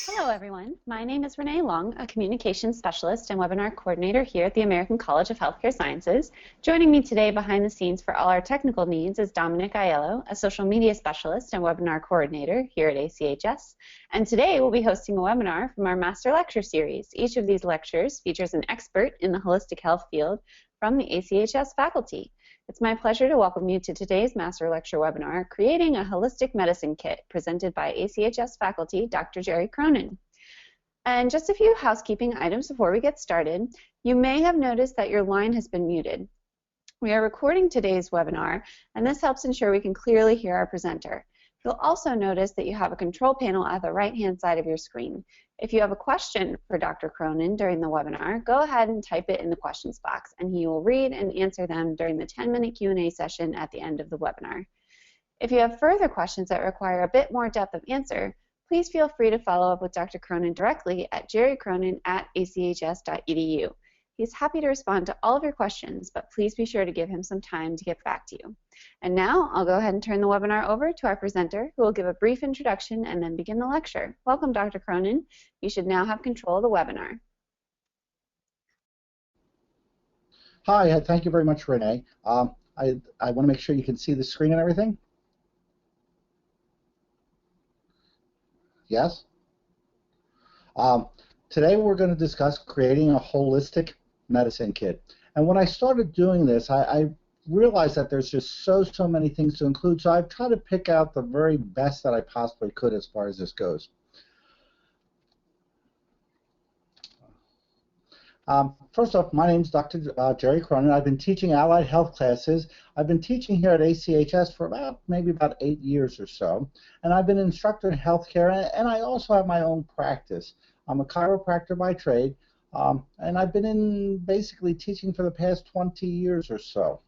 Hello, everyone. My name is Renee Long, a communications specialist and webinar coordinator here at the American College of Healthcare Sciences. Joining me today behind the scenes for all our technical needs is Dominic Aiello, a social media specialist and webinar coordinator here at ACHS. And today we'll be hosting a webinar from our Master Lecture Series. Each of these lectures features an expert in the holistic health field from the ACHS faculty. It's my pleasure to welcome you to today's Master Lecture webinar, Creating a Holistic Medicine Kit, presented by ACHS faculty, Dr. Jerry Cronin. And just a few housekeeping items before we get started. You may have noticed that your line has been muted. We are recording today's webinar, and this helps ensure we can clearly hear our presenter. You'll also notice that you have a control panel at the right-hand side of your screen. If you have a question for Dr. Cronin during the webinar, go ahead and type it in the questions box, and he will read and answer them during the 10-minute Q&A session at the end of the webinar. If you have further questions that require a bit more depth of answer, please feel free to follow up with Dr. Cronin directly at jerrycronin@achs.edu. He's happy to respond to all of your questions, but please be sure to give him some time to get back to you. And now I'll go ahead and turn the webinar over to our presenter, who will give a brief introduction and then begin the lecture. Welcome, Dr. Cronin. You should now have control of the webinar. Hi, thank you very much, Renee. I want to make sure you can see the screen and everything. Yes? Today we're going to discuss creating a holistic medicine kit. And when I started doing this, I realized that there's just so many things to include, so I've tried to pick out the very best that I possibly could as far as this goes. First off, my name is Dr. Jerry Cronin. I've been teaching allied health classes. I've been teaching here at ACHS for maybe about 8 years or so, and I've been an instructor in healthcare, and I also have my own practice. I'm a chiropractor by trade, and I've been in basically teaching for the past 20 years or so.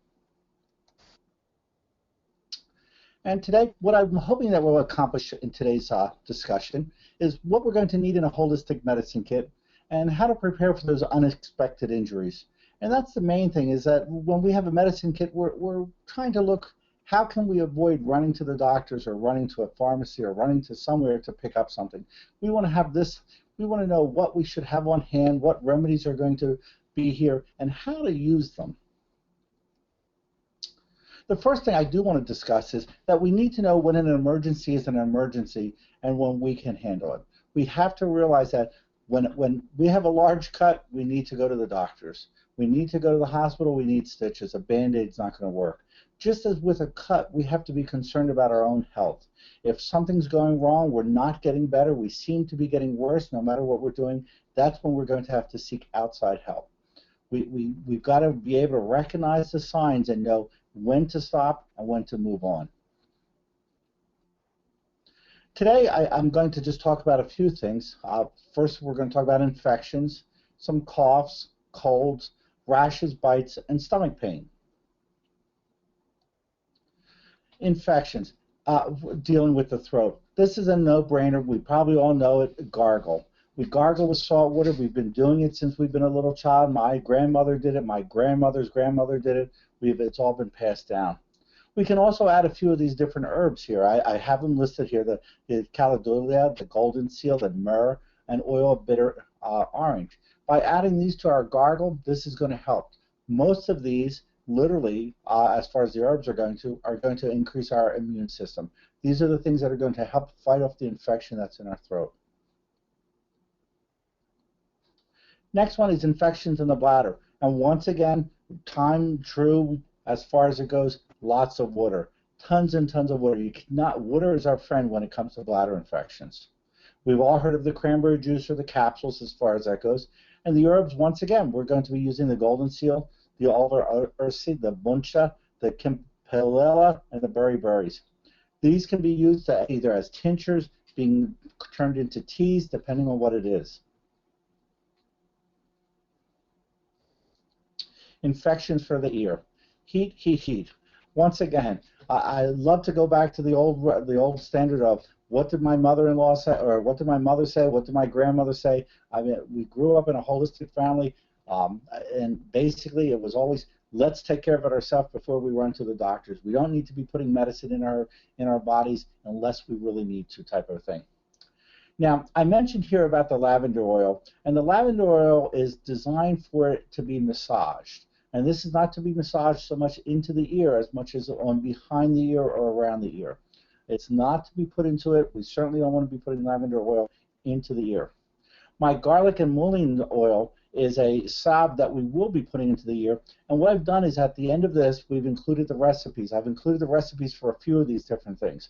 And today, what I'm hoping that we'll accomplish in today's discussion is what we're going to need in a holistic medicine kit and how to prepare for those unexpected injuries. And that's the main thing, is that when we have a medicine kit, we're trying to look, how can we avoid running to the doctors or running to a pharmacy or running to somewhere to pick up something. We want to have this, we want to know what we should have on hand, what remedies are going to be here, and how to use them. The first thing I do want to discuss is that we need to know when an emergency is an emergency and when we can handle it. We have to realize that when we have a large cut, we need to go to the doctors. We need to go to the hospital, we need stitches. A Band-Aid's not going to work. Just as with a cut, we have to be concerned about our own health. If something's going wrong, we're not getting better, we seem to be getting worse no matter what we're doing, that's when we're going to have to seek outside help. We've got to be able to recognize the signs and know when to stop and when to move on. Today, I'm going to just talk about a few things. First, we're going to talk about infections, some coughs, colds, rashes, bites, and stomach pain. Infections, dealing with the throat. This is a no-brainer. We probably all know it, gargle. We gargle with salt water. We've been doing it since we've been a little child. My grandmother did it. My grandmother's grandmother did it. It's all been passed down. We can also add a few of these different herbs here. I have them listed here, the calendula, the golden seal, the myrrh, and oil of bitter orange. By adding these to our gargle, this is going to help. Most of these, literally, as far as the herbs are going to increase our immune system. These are the things that are going to help fight off the infection that's in our throat. Next one is infections in the bladder. And once again, time true as far as it goes, lots of water. Tons and tons of water. Water is our friend when it comes to bladder infections. We've all heard of the cranberry juice or the capsules as far as that goes. And the herbs, once again, we're going to be using the golden seal, the alder ursi, the buncha, the campylella, and the berries. These can be used either as tinctures, being turned into teas, depending on what it is. Infections for the ear. Heat, heat, heat. Once again, I love to go back to the old standard of what did my mother-in-law say, or what did my mother say, what did my grandmother say. I mean, we grew up in a holistic family, and basically it was always, let's take care of it ourselves before we run to the doctors. We don't need to be putting medicine in our bodies unless we really need to, type of thing. Now, I mentioned here about the lavender oil, and the lavender oil is designed for it to be massaged. And this is not to be massaged so much into the ear as much as on behind the ear or around the ear. It's not to be put into it. We certainly don't want to be putting lavender oil into the ear. My garlic and mullein oil is a salve that we will be putting into the ear. And what I've done is at the end of this, we've included the recipes. I've included the recipes for a few of these different things.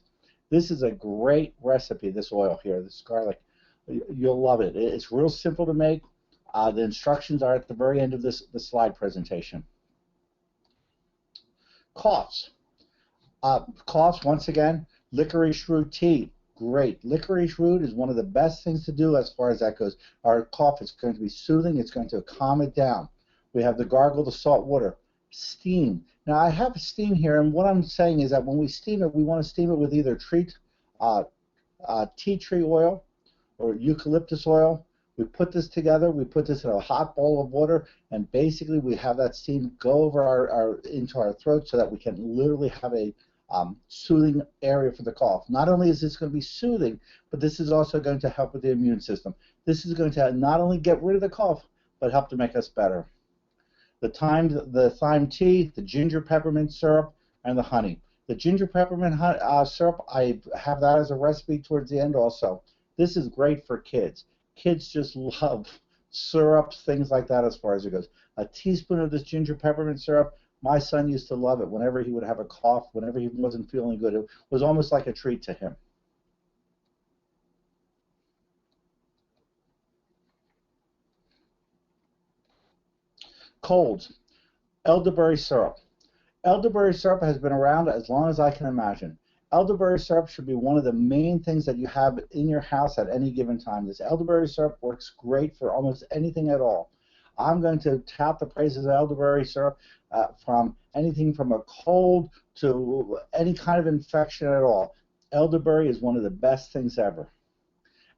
This is a great recipe, this oil here, this garlic. You'll love it. It's real simple to make. The instructions are at the very end of the slide presentation. Coughs. Coughs, once again, licorice root tea. Great. Licorice root is one of the best things to do as far as that goes. Our cough is going to be soothing. It's going to calm it down. We have the gargle, the salt water. Steam. Now, I have steam here, and what I'm saying is that when we steam it, we want to steam it with either tea tree oil or eucalyptus oil. We put this together. We put this in a hot bowl of water, and basically we have that steam go over into our throat so that we can literally have a soothing area for the cough. Not only is this going to be soothing, but this is also going to help with the immune system. This is going to not only get rid of the cough, but help to make us better. The thyme tea, the ginger peppermint syrup, and the honey. The ginger peppermint syrup, I have that as a recipe towards the end also. This is great for kids. Kids just love syrups, things like that as far as it goes. A teaspoon of this ginger peppermint syrup, my son used to love it whenever he would have a cough, whenever he wasn't feeling good. It was almost like a treat to him. Colds. Elderberry syrup. Elderberry syrup has been around as long as I can imagine. Elderberry syrup should be one of the main things that you have in your house at any given time. This elderberry syrup works great for almost anything at all. I'm going to tout the praises of elderberry syrup from anything from a cold to any kind of infection at all. Elderberry is one of the best things ever.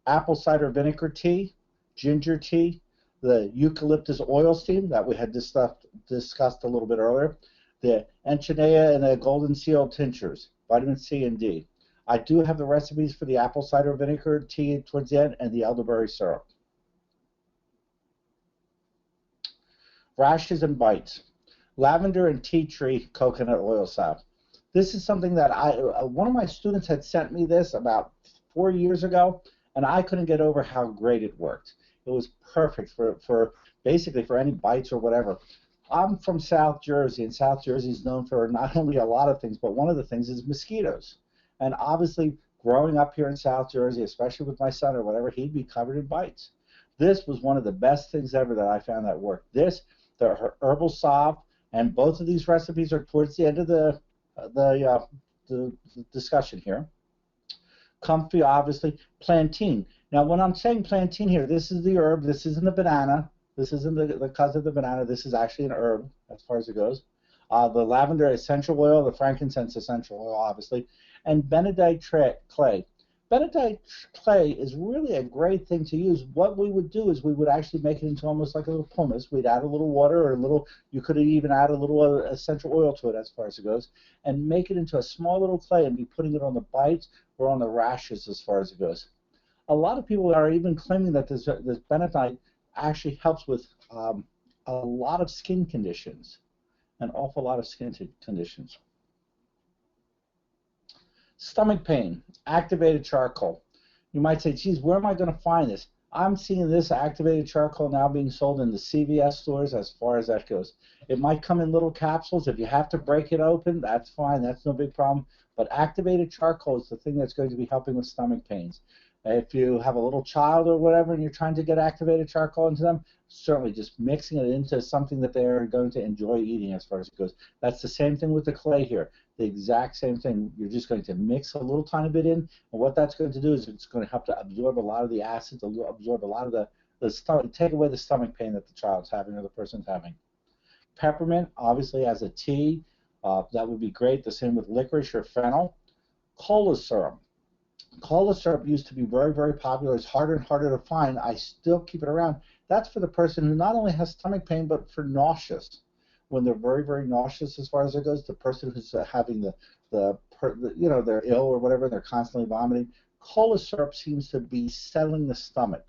Apple cider vinegar tea, ginger tea, the eucalyptus oil steam that we had discussed a little bit earlier, the enchinea and the golden seal tinctures, vitamin C and D. I do have the recipes for the apple cider vinegar tea towards the end and the elderberry syrup. Rashes and bites. Lavender and tea tree coconut oil salve. This is something that one of my students had sent me this about 4 years ago, and I couldn't get over how great it worked. It was perfect for basically for any bites or whatever. I'm from South Jersey, and South Jersey is known for not only a lot of things, but one of the things is mosquitoes. And obviously, growing up here in South Jersey, especially with my son or whatever, he'd be covered in bites. This was one of the best things ever that I found that worked. This, the Herbal Salve, and both of these recipes are towards the end of the discussion here. Comfrey, obviously. Plantain. Now, when I'm saying plantain here, this is the herb. This isn't the banana. This isn't the cousin of the banana. This is actually an herb as far as it goes. The lavender essential oil, the frankincense essential oil, obviously, and benedite clay. Benedite clay is really a great thing to use. What we would do is we would actually make it into almost like a little pumice. We'd add a little water or a little, you could even add a little essential oil to it as far as it goes, and make it into a small little clay and be putting it on the bites or on the rashes as far as it goes. A lot of people are even claiming that this benedite actually helps with a lot of skin conditions, an awful lot of skin conditions. Stomach pain, activated charcoal. You might say, geez, where am I going to find this? I'm seeing this activated charcoal now being sold in the CVS stores as far as that goes. It might come in little capsules. If you have to break it open, that's fine. That's no big problem. But activated charcoal is the thing that's going to be helping with stomach pains. If you have a little child or whatever and you're trying to get activated charcoal into them, certainly just mixing it into something that they're going to enjoy eating as far as it goes. That's the same thing with the clay here. The exact same thing. You're just going to mix a little tiny bit in, and what that's going to do is it's going to help to absorb a lot of the acids, absorb a lot of the stomach, take away the stomach pain that the child's having or the person's having. Peppermint, obviously, as a tea, that would be great. The same with licorice or fennel. Cola syrup. Cola syrup used to be very, very popular. It's harder and harder to find. I still keep it around. That's for the person who not only has stomach pain, but for nauseous. When they're very, very nauseous as far as it goes, the person who's having they're ill or whatever, and they're constantly vomiting, Cola syrup seems to be settling the stomach.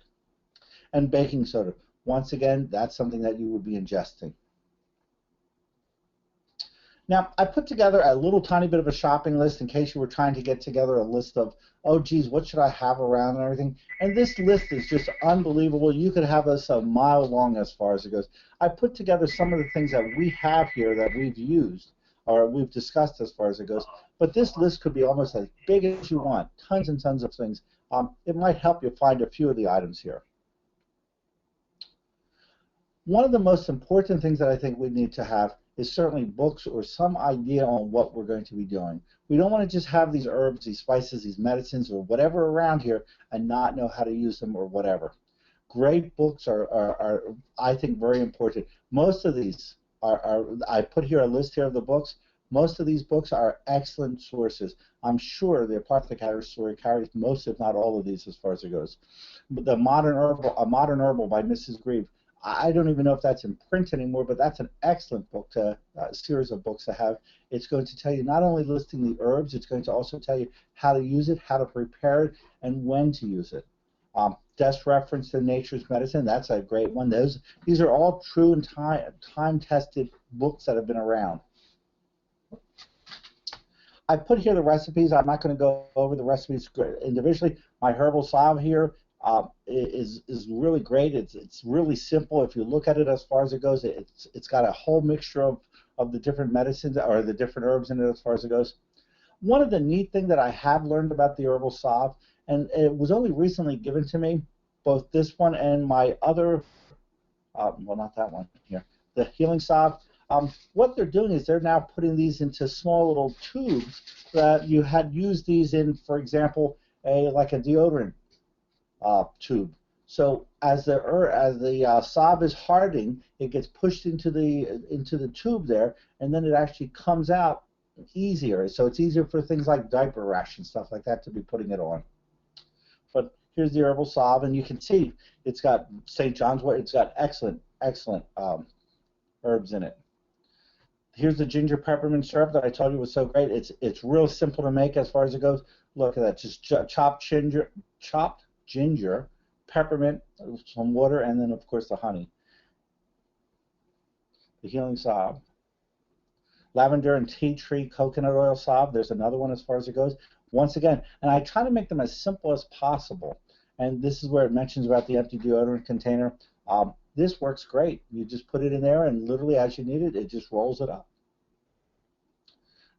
And baking soda. Once again, that's something that you would be ingesting. Now, I put together a little tiny bit of a shopping list in case you were trying to get together a list of, oh, geez, what should I have around and everything. And this list is just unbelievable. You could have us a mile long as far as it goes. I put together some of the things that we have here that we've used or we've discussed as far as it goes. But this list could be almost as big as you want, tons and tons of things. It might help you find a few of the items here. One of the most important things that I think we need to have is certainly books or some idea on what we're going to be doing. We don't want to just have these herbs, these spices, these medicines, or whatever around here and not know how to use them or whatever. Great books are I think, very important. Most of these I put here a list here of the books. Most of these books are excellent sources. I'm sure the Apothecary Story carries most, if not all, of these as far as it goes. The Modern Herbal, A Modern Herbal by Mrs. Grieve. I don't even know if that's in print anymore, but that's an excellent book, series of books to have. It's going to tell you not only listing the herbs, it's going to also tell you how to use it, how to prepare it, and when to use it. Desk Reference to Nature's Medicine, that's a great one. These are all true and time-tested books that have been around. I put here the recipes. I'm not going to go over the recipes individually. My Herbal Salve here is really great. It's really simple. If you look at it as far as it goes, it's got a whole mixture of the different medicines or the different herbs in it as far as it goes. One of the neat things that I have learned about the Herbal Salve, and it was only recently given to me, both this one and my other, well, not that one here, the Healing Salve. What they're doing is they're now putting these into small little tubes that you had used these in, for example, like a deodorant tube. So as the salve is hardening, it gets pushed into the tube there, and then it actually comes out easier. So it's easier for things like diaper rash and stuff like that to be putting it on. But here's the Herbal Salve, and you can see it's got St. John's wort. It's got excellent herbs in it. Here's the ginger peppermint syrup that I told you was so great. It's real simple to make as far as it goes. Look at that, just chopped ginger, peppermint, some water, and then of course the honey. The Healing Salve. Lavender and tea tree coconut oil salve. There's another one as far as it goes. Once again, and I try to make them as simple as possible. And this is where it mentions about the empty deodorant container. This works great. You just put it in there, and literally as you need it, it just rolls it up.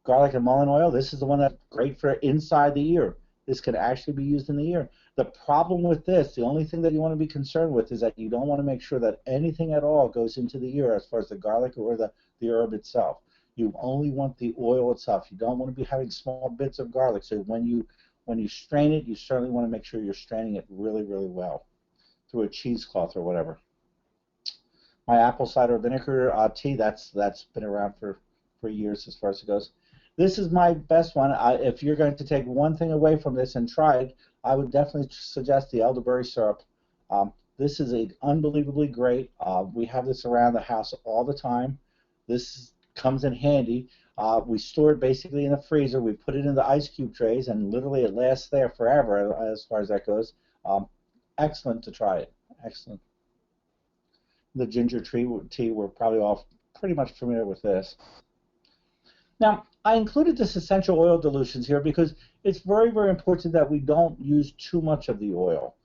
Garlic and mullein oil. This is the one that's great for inside the ear. This could actually be used in the ear. The problem with this, the only thing that you want to be concerned with is that you don't want to make sure that anything at all goes into the ear as far as the garlic or the herb itself. You only want the oil itself. You don't want to be having small bits of garlic. So when you strain it, you certainly want to make sure you're straining it really, really well through a cheesecloth or whatever. My apple cider vinegar tea, that's been around for years as far as it goes. This is my best one. If you're going to take one thing away from this and try it, I would definitely suggest the Elderberry Syrup. This is unbelievably great. We have this around the house all the time. This comes in handy. We store it basically in the freezer. We put it in the ice cube trays, and literally it lasts there forever as far as that goes. Excellent to try it. Excellent. The ginger tea, we're probably all pretty much familiar with this. Now, I included this essential oil dilutions here because it's very, very important that we don't use too much of the oil.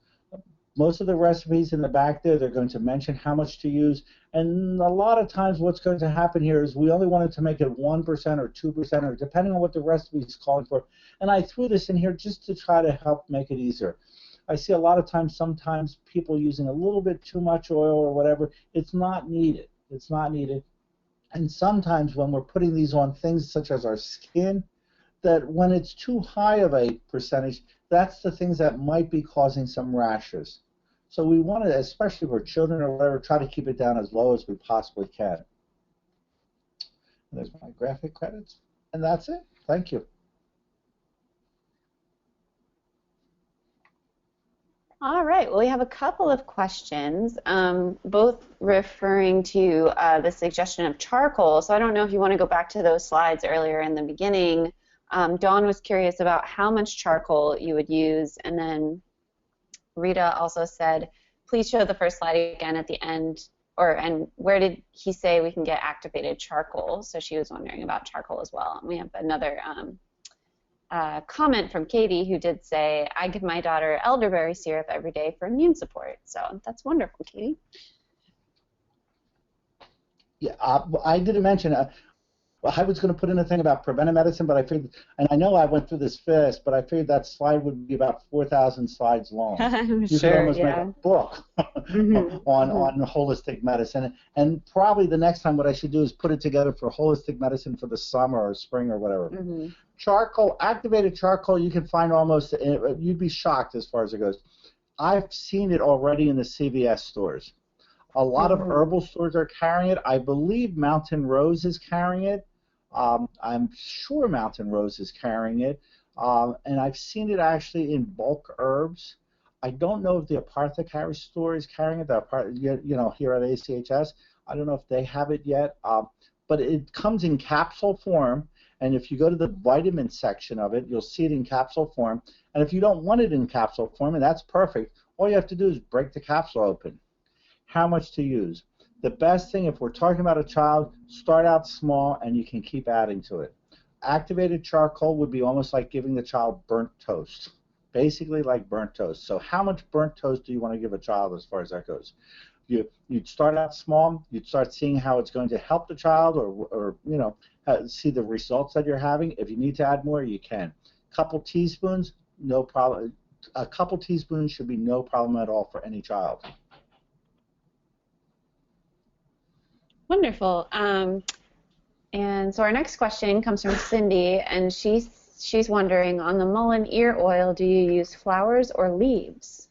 Most of the recipes in the back there, they're going to mention how much to use, and a lot of times what's going to happen here is we only wanted to make it 1% or 2%, or depending on what the recipe is calling for, and I threw this in here just to try to help make it easier. I see a lot of times, sometimes people using a little bit too much oil or whatever. It's not needed. It's not needed. And sometimes when we're putting these on things such as our skin, that when it's too high of a percentage, that's the things that might be causing some rashes. So we want to, especially for children or whatever, try to keep it down as low as we possibly can. And there's my graphic credits. And that's it. Thank you. All right, well, we have a couple of questions, both referring to the suggestion of charcoal. So I don't know if you want to go back to those slides earlier in the beginning Dawn was curious about how much charcoal you would use, and then Rita also said, please show the first slide again at the end, and where did he say we can get activated charcoal? So she was wondering about charcoal as well. And we have another comment from Katie who did say, I give my daughter elderberry syrup every day for immune support. So that's wonderful, Katie. Yeah, I didn't mention, I was going to put in a thing about preventive medicine, but I figured, and I know I went through this fast, but I figured that slide would be about 4,000 slides long. You could almost make a book on holistic medicine. And probably the next time what I should do is put it together for holistic medicine for the summer or spring or whatever. Charcoal, activated charcoal, you can find almost, you'd be shocked as far as it goes. I've seen it already in the CVS stores. A lot of herbal stores are carrying it. I believe Mountain Rose is carrying it. I'm sure Mountain Rose is carrying it. And I've seen it actually in bulk herbs. I don't know if the Apothecary store is carrying it, here at ACHS. I don't know if they have it yet. But it comes in capsule form. And if you go to the vitamin section of it, you'll see it in capsule form. And if you don't want it in capsule form, and that's perfect, all you have to do is break the capsule open. How much to use? The best thing, if we're talking about a child, start out small and you can keep adding to it. Activated charcoal would be almost like giving the child burnt toast, basically like burnt toast. So how much burnt toast do you want to give a child as far as that goes? You'd start out small. You'd start seeing how it's going to help the child or see the results that you're having. If you need to add more, you can. A couple teaspoons, no problem. A couple teaspoons should be no problem at all for any child. Wonderful. And so our next question comes from Cindy, and she's wondering, on the mullein ear oil, do you use flowers or leaves?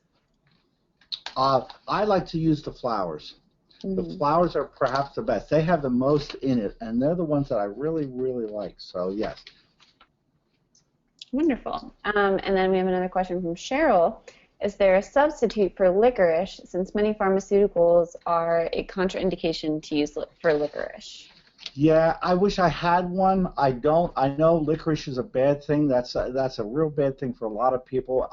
I like to use the flowers. The flowers are perhaps the best. They have the most in it, and they're the ones that I really, really like. So, yes. Wonderful. And then we have another question from Cheryl. Is there a substitute for licorice, since many pharmaceuticals are a contraindication to use for licorice? Yeah, I wish I had one. I don't. I know licorice is a bad thing. That's a real bad thing for a lot of people,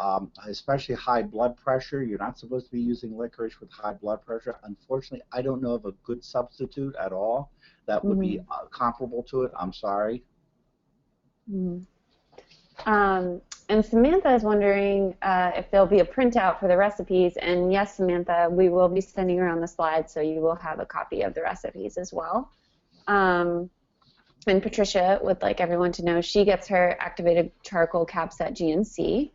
especially high blood pressure. You're not supposed to be using licorice with high blood pressure. Unfortunately, I don't know of a good substitute at all that would be comparable to it. I'm sorry. And Samantha is wondering if there'll be a printout for the recipes. And yes, Samantha, we will be sending around the slides, so you will have a copy of the recipes as well. And Patricia would like everyone to know she gets her activated charcoal caps at GNC.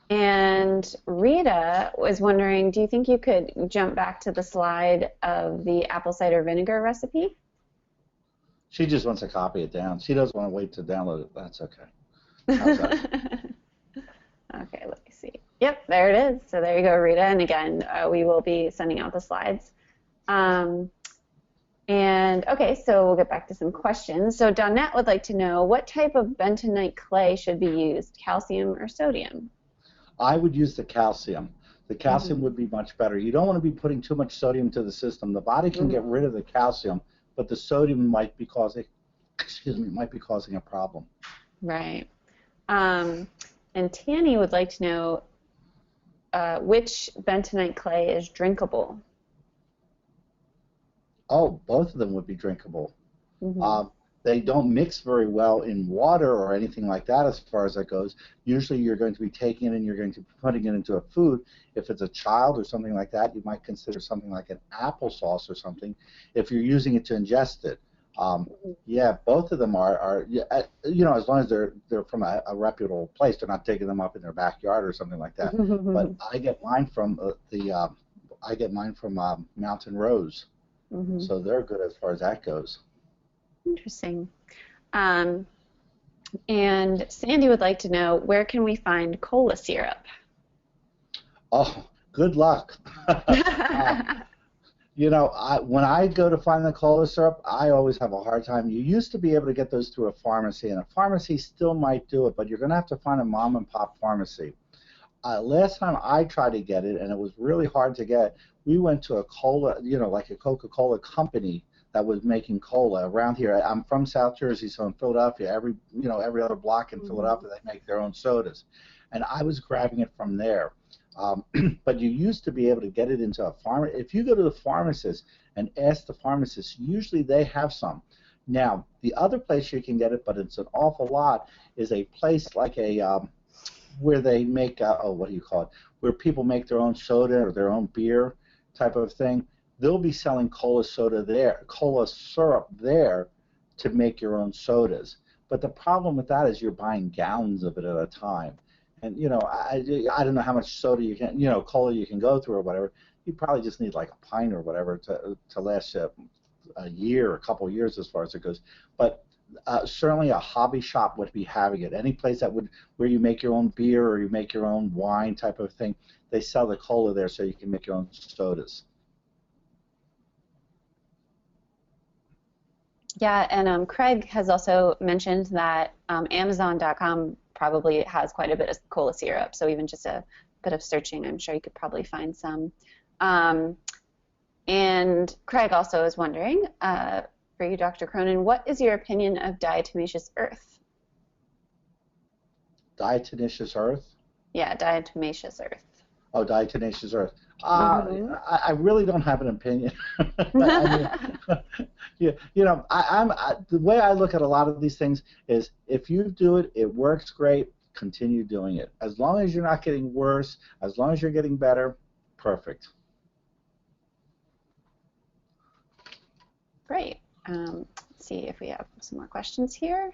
And Rita was wondering, do you think you could jump back to the slide of the apple cider vinegar recipe? She just wants to copy it down. She doesn't want to wait to download it. That's okay. How's that? Okay, let me see. Yep, there it is. So there you go, Rita. And again, we will be sending out the slides. And okay, so we'll get back to some questions. So Donette would like to know, what type of bentonite clay should be used, calcium or sodium? I would use the calcium. The calcium would be much better. You don't want to be putting too much sodium to the system. The body can get rid of the calcium, but the sodium might be causing, a problem. Right. And Tanny would like to know which bentonite clay is drinkable. Oh, both of them would be drinkable. They don't mix very well in water or anything like that as far as that goes. Usually you're going to be taking it and you're going to be putting it into a food. If it's a child or something like that, you might consider something like an applesauce or something if you're using it to ingest it. Yeah, both of them are as long as they're from a reputable place, they're not taking them up in their backyard or something like that. But I get mine from Mountain Rose, so they're good as far as that goes. Interesting. And Sandy would like to know, where can we find cola syrup? Oh, good luck. When I go to find the cola syrup, I always have a hard time. You used to be able to get those through a pharmacy, and a pharmacy still might do it, but you're going to have to find a mom-and-pop pharmacy. Last time I tried to get it, and it was really hard to get, we went to a cola, like a Coca-Cola company that was making cola around here. I'm from South Jersey, so in Philadelphia, every other block in Philadelphia, they make their own sodas, and I was grabbing it from there. But you used to be able to get it into a farm. If you go to the pharmacist and ask the pharmacist, usually they have some. Now, the other place you can get it, but it's an awful lot, is a place like where they make, what do you call it, where people make their own soda or their own beer type of thing. They'll be selling cola syrup there to make your own sodas. But the problem with that is you're buying gallons of it at a time. And, I don't know how much soda you can, cola you can go through or whatever. You probably just need like a pint or whatever to last a year, a couple of years as far as it goes. But certainly a hobby shop would be having it. Any place where you make your own beer or you make your own wine type of thing, they sell the cola there so you can make your own sodas. Yeah, and Craig has also mentioned that Amazon.com probably has quite a bit of cola syrup, so even just a bit of searching, I'm sure you could probably find some. And Craig also is wondering, for you, Dr. Cronin, what is your opinion of diatomaceous earth? Diatomaceous earth? Yeah, diatomaceous earth. Oh, diatomaceous earth. I really don't have an opinion. The way I look at a lot of these things is if you do it, it works great, continue doing it. As long as you're not getting worse, as long as you're getting better, perfect. Great. Let's see if we have some more questions here.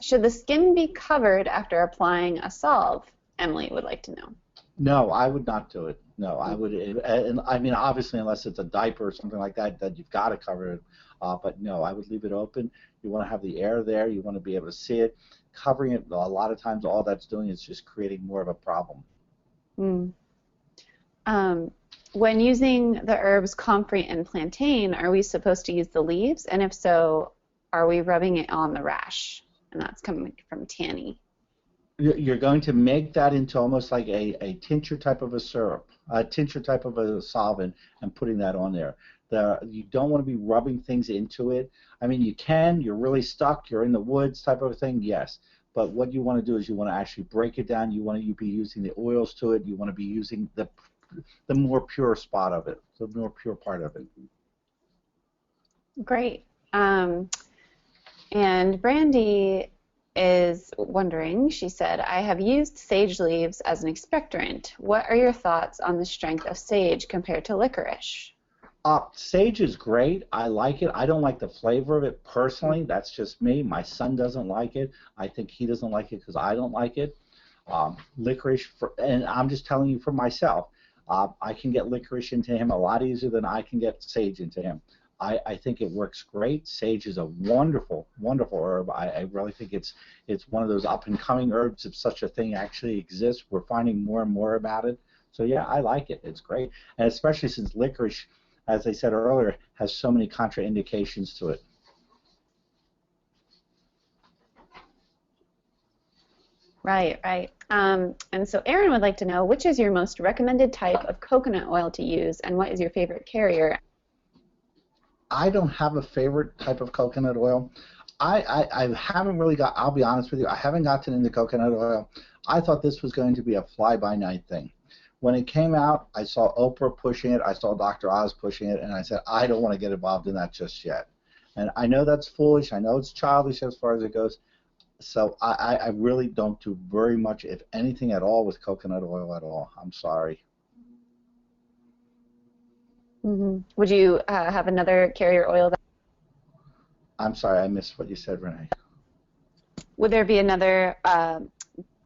Should the skin be covered after applying a salve? Emily would like to know. No, I would not do it. No, I would. And I mean, obviously, unless it's a diaper or something like that, that you've got to cover it. But no, I would leave it open. You want to have the air there. You want to be able to see it. Covering it, a lot of times, all that's doing is just creating more of a problem. When using the herbs comfrey and plantain, are we supposed to use the leaves? And if so, are we rubbing it on the rash? And that's coming from Tanny. You're going to make that into almost like a tincture type of a syrup, a tincture type of a solvent, and putting that on there. You don't want to be rubbing things into it. I mean, you can. You're really stuck. You're in the woods type of a thing, yes. But what you want to do is you want to actually break it down. You want to be using the oils to it. You want to be using the more pure spot of it, the more pure part of it. Great. And Brandy is wondering, she said, I have used sage leaves as an expectorant. What are your thoughts on the strength of sage compared to licorice? Sage is great. I like it. I don't like the flavor of it personally. That's just me. My son doesn't like it. I think he doesn't like it because I don't like it. Licorice, and I'm just telling you for myself, I can get licorice into him a lot easier than I can get sage into him. I think it works great. Sage is a wonderful, wonderful herb. I really think it's one of those up-and-coming herbs if such a thing actually exists. We're finding more and more about it. So, yeah, I like it. It's great. And especially since licorice, as I said earlier, has so many contraindications to it. Right, right. And so Aaron would like to know, which is your most recommended type of coconut oil to use, and what is your favorite carrier? I don't have a favorite type of coconut oil. I haven't really got, I'll be honest with you, I haven't gotten into coconut oil. I thought this was going to be a fly-by-night thing. When it came out, I saw Oprah pushing it, I saw Dr. Oz pushing it, and I said, I don't want to get involved in that just yet. And I know that's foolish, I know it's childish as far as it goes, so I really don't do very much, if anything at all, with coconut oil at all. I'm sorry. Mm-hmm. Would you have another carrier oil? I'm sorry, I missed what you said, Renee. Would there be another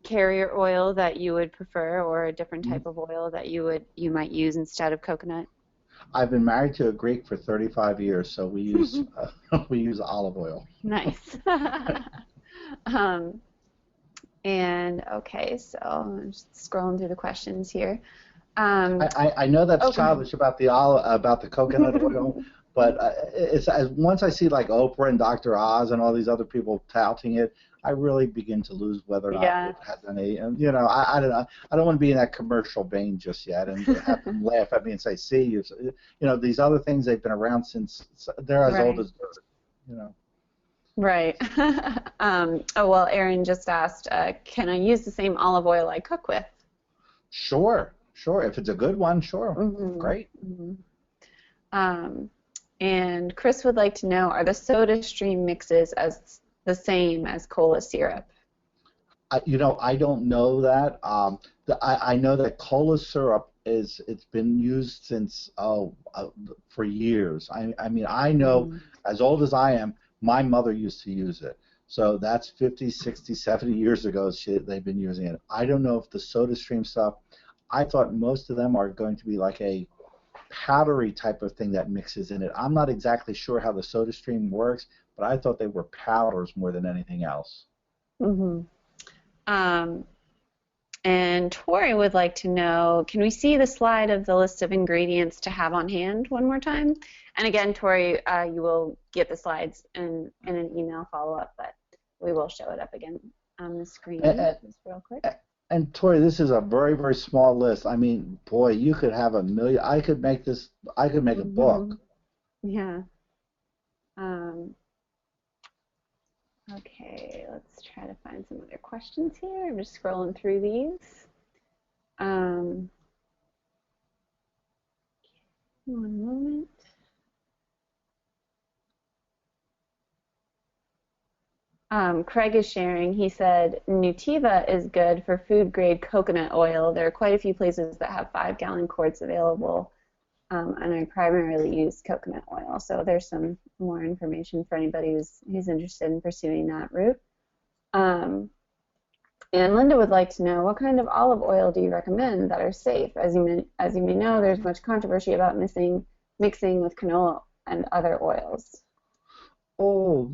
carrier oil that you would prefer, or a different type of oil that you might use instead of coconut? I've been married to a Greek for 35 years, so we use we use olive oil. Nice. And okay, so I'm just scrolling through the questions here. I know that's childish about the coconut oil, But it's once I see like Oprah and Dr. Oz and all these other people touting it, I really begin to lose whether or not Yeah. it has any. And I don't know. I don't want to be in that commercial vein just yet and have them laugh at me and say, "See, these other things they've been around since they're as old Right. as dirt." You know. Right. Oh, well, Erin just asked, can I use the same olive oil I cook with? Sure, sure. If it's a good one, sure. Mm-hmm. Great. Mm-hmm. And Chris would like to know, are the soda stream mixes as the same as cola syrup? I don't know that. I know that cola syrup it's been used since for years. I mean I know Mm-hmm. as old as I am, my mother used to use it. So that's 50, 60, 70 years ago they've been using it. I don't know if the soda stream stuff. I thought most of them are going to be like a powdery type of thing that mixes in it. I'm not exactly sure how the soda stream works, but I thought they were powders more than anything else. Mm-hmm. Um, and Tori would like to know, can we see the slide of the list of ingredients to have on hand one more time? And again, Tori, you will get the slides in an email follow-up, but we will show it up again on the screen just real quick. And Tori, this is a very, very small list. I mean, boy, you could have a million. I could make this. I could make a book. Yeah. Um, okay, let's try to find some other questions here. I'm just scrolling through these. One moment. Craig is sharing. He said Nutiva is good for food grade coconut oil. There are quite a few places that have 5-gallon quarts available, and I primarily use coconut oil. So there's some more information for anybody who's interested in pursuing that route. And Linda would like to know, what kind of olive oil do you recommend that are safe? As you may know, there's much controversy about mixing with canola and other oils. Oh,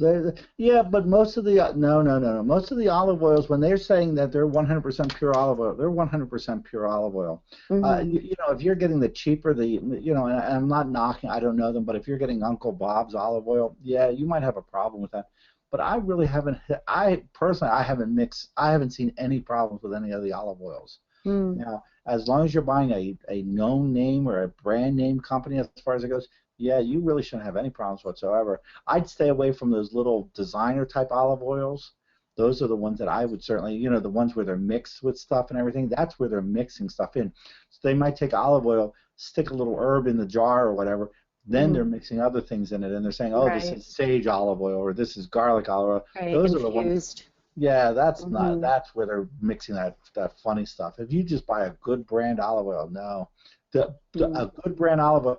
yeah, but most of the no. Most of the olive oils, when they're saying that they're 100% pure olive oil, they're 100% pure olive oil. Mm-hmm. If you're getting the cheaper, and I'm not knocking, I don't know them, but if you're getting Uncle Bob's olive oil, yeah, you might have a problem with that. But I really haven't. I personally, I haven't seen any problems with any of the olive oils. Mm. Now, as long as you're buying a known name or a brand name company, as far as it goes, yeah, you really shouldn't have any problems whatsoever. I'd stay away from those little designer type olive oils. Those are the ones that I would certainly, the ones where they're mixed with stuff and everything. That's where they're mixing stuff in. So they might take olive oil, stick a little herb in the jar or whatever. Then they're mixing other things in it, and they're saying, "Oh, this is sage olive oil," or "This is garlic olive oil." Right, Those are the ones. infused. Yeah, that's not. That's where they're mixing that funny stuff. If you just buy a good brand olive oil, no, a good brand olive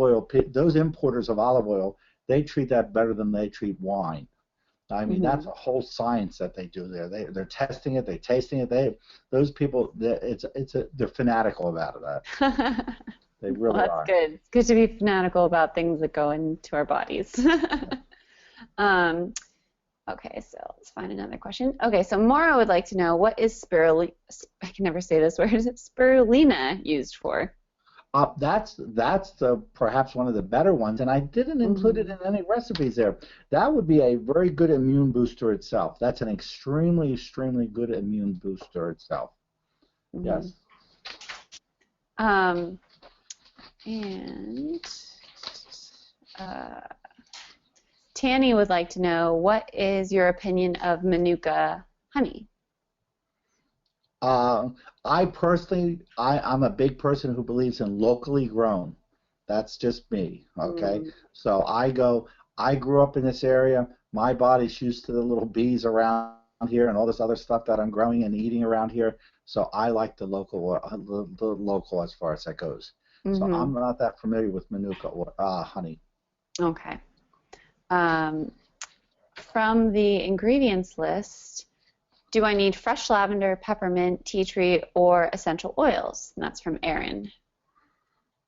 oil. Those importers of olive oil, they treat that better than they treat wine. I mean, that's a whole science that they do there. They're testing it, they're tasting it. Those people, they're fanatical about it. They really Well, are. that's good. It's good to be fanatical about things that go into our bodies. Okay, so let's find another question. Okay, so Maura would like to know, what is spirulina? I can never say this word. Is it spirulina used for? That's perhaps one of the better ones, and I didn't include it in any recipes there. That would be a very good immune booster itself. That's an extremely, extremely good immune booster itself. Yes. And Tanny would like to know, what is your opinion of Manuka honey? I personally, I'm a big person who believes in locally grown. That's just me, okay? So I grew up in this area. My body's used to the little bees around here and all this other stuff that I'm growing and eating around here. So I like the local as far as that goes. So I'm not that familiar with Manuka honey. Okay. From the ingredients list, do I need fresh lavender, peppermint, tea tree, or essential oils? And that's from Erin.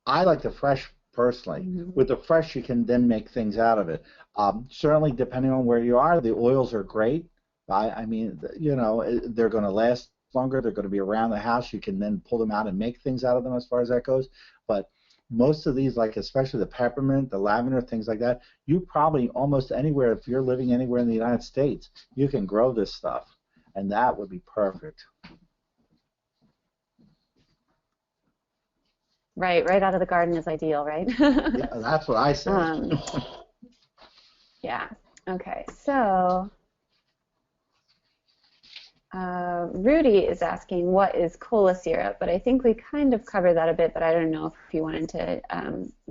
I like the fresh personally. With the fresh, you can then make things out of it. Certainly, depending on where you are, the oils are great. I mean, they're going to last longer. They're going to be around the house. You can then pull them out and make things out of them as far as that goes. But most of these, like especially the peppermint, the lavender, things like that, you probably almost anywhere, if you're living anywhere in the United States, you can grow this stuff, and that would be perfect. Right out of the garden is ideal, right? Yeah, that's what I say. Yeah. Okay. So Rudy is asking, what is cola syrup? But I think we kind of covered that a bit, but I don't know if you wanted to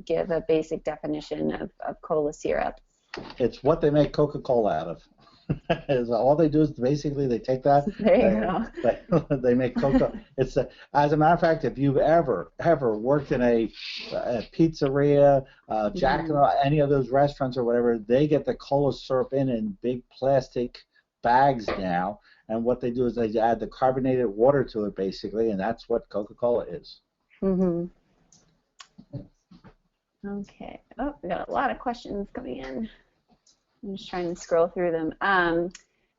give a basic definition of cola syrup. It's what they make Coca-Cola out of. All they do is basically they take that. There you go. They make Coca. It's as a matter of fact, if you've ever worked in a pizzeria, Jack and any of those restaurants or whatever, they get the cola syrup in big plastic bags now, and what they do is they add the carbonated water to it basically, and that's what Coca-Cola is. Okay. Oh, we got a lot of questions coming in. I'm just trying to scroll through them.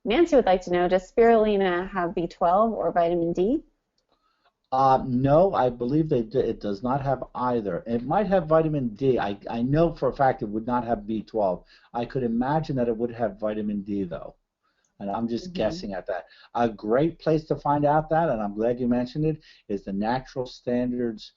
Nancy would like to know, does spirulina have B12 or vitamin D? No, I believe it does not have either. It might have vitamin D. I know for a fact it would not have B12. I could imagine that it would have vitamin D, though. And I'm just guessing at that. A great place to find out that, and I'm glad you mentioned it, is the Natural Standards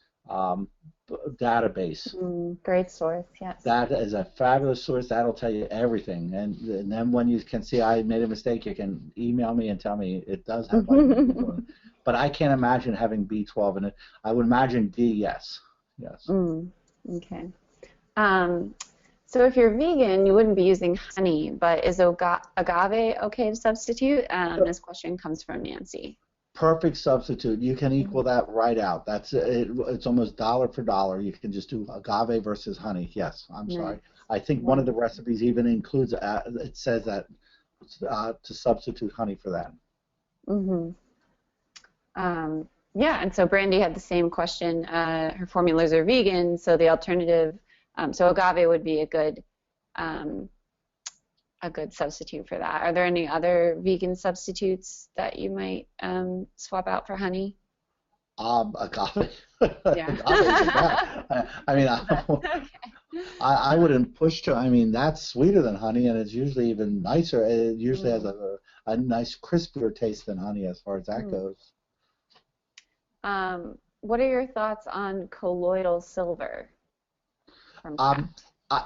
database. Great source, yes. That is a fabulous source. That'll tell you everything. And then when you can see I made a mistake, you can email me and tell me it does have vitamin B12. But I can't imagine having B12 in it. I would imagine D, yes. Yes. Okay. So if you're vegan, you wouldn't be using honey, but is agave okay to substitute? This question comes from Nancy. Perfect substitute. You can equal that right out. That's it. It's almost dollar for dollar. You can just do agave versus honey. Yes, I'm sorry. I think one of the recipes even includes it says that to substitute honey for that. Yeah, and so Brandy had the same question. Her formulas are vegan, so the alternative, so agave would be a good substitute for that. Are there any other vegan substitutes that you might swap out for honey? Agave. Yeah. I mean, I wouldn't push to. I mean, that's sweeter than honey, and it's usually even nicer. It usually has a nice crispier taste than honey as far as that goes. What are your thoughts on colloidal silver?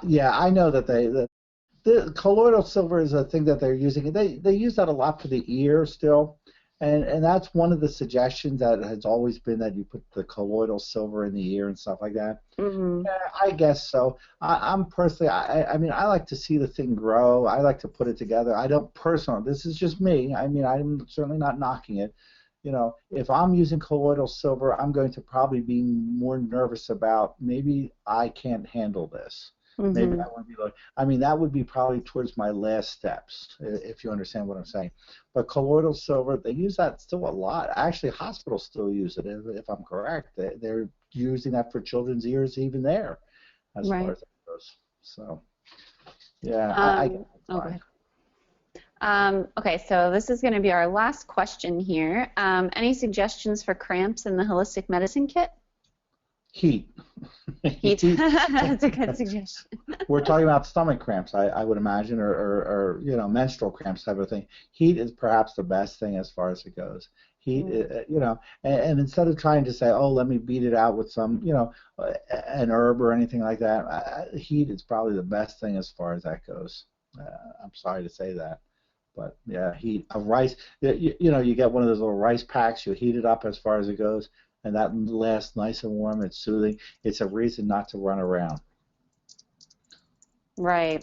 Yeah, I know that the colloidal silver is a thing that they're using. They use that a lot for the ear still, and that's one of the suggestions that has always been that you put the colloidal silver in the ear and stuff like that. Yeah, I guess so. I'm personally, I mean, I like to see the thing grow. I like to put it together. I don't personally. This is just me. I mean, I'm certainly not knocking it. You know, if I'm using colloidal silver, I'm going to probably be more nervous about maybe I can't handle this. Maybe I want to be like, I mean, that would be probably towards my last steps, if you understand what I'm saying. But colloidal silver, they use that still a lot. Actually, hospitals still use it, if I'm correct. They're using that for children's ears even there, as far as that goes. So, yeah, okay. Okay, so this is going to be our last question here. Any suggestions for cramps in the holistic medicine kit? Heat. Heat. That's a good suggestion. We're talking about stomach cramps, I would imagine, or you know, menstrual cramps type of thing. Heat is perhaps the best thing as far as it goes. Heat, you know, and instead of trying to say, oh, let me beat it out with some, you know, an herb or anything like that, heat is probably the best thing as far as that goes. I'm sorry to say that. But yeah, heat of rice. You know, you get one of those little rice packs. You heat it up as far as it goes, and that lasts nice and warm. It's soothing. It's a reason not to run around. Right.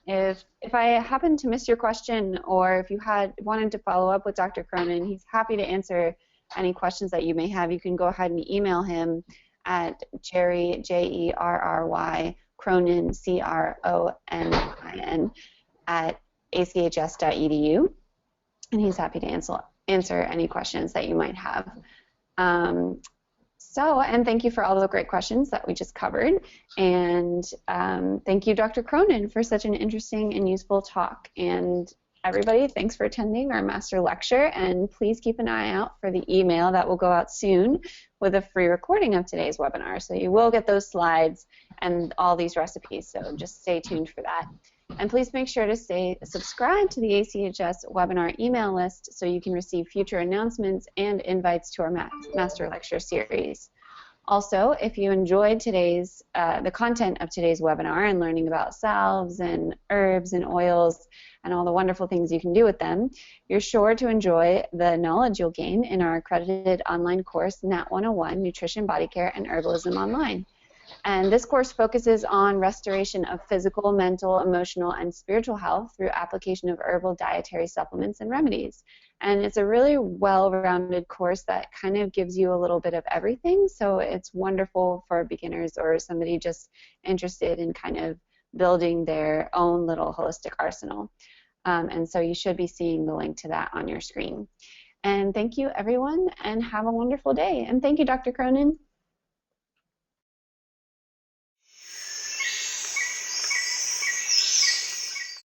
If I happen to miss your question, or if you wanted to follow up with Dr. Cronin, he's happy to answer any questions that you may have. You can go ahead and email him at Jerry, Jerry, Cronin, Cronin, at achs.edu, and he's happy to answer any questions that you might have. And thank you for all the great questions that we just covered, and thank you, Dr. Cronin, for such an interesting and useful talk, and everybody, thanks for attending our master lecture, and please keep an eye out for the email that will go out soon with a free recording of today's webinar. So you will get those slides and all these recipes, so just stay tuned for that. And please make sure to stay subscribed to the ACHS webinar email list so you can receive future announcements and invites to our master lecture series. Also, if you enjoyed the content of today's webinar and learning about salves and herbs and oils and all the wonderful things you can do with them, you're sure to enjoy the knowledge you'll gain in our accredited online course, Nat 101, Nutrition, Body Care, and Herbalism Online. And this course focuses on restoration of physical, mental, emotional, and spiritual health through application of herbal dietary supplements and remedies. And it's a really well-rounded course that kind of gives you a little bit of everything, so it's wonderful for beginners or somebody just interested in kind of building their own little holistic arsenal. And so you should be seeing the link to that on your screen. And thank you, everyone, and have a wonderful day. And thank you, Dr. Cronin.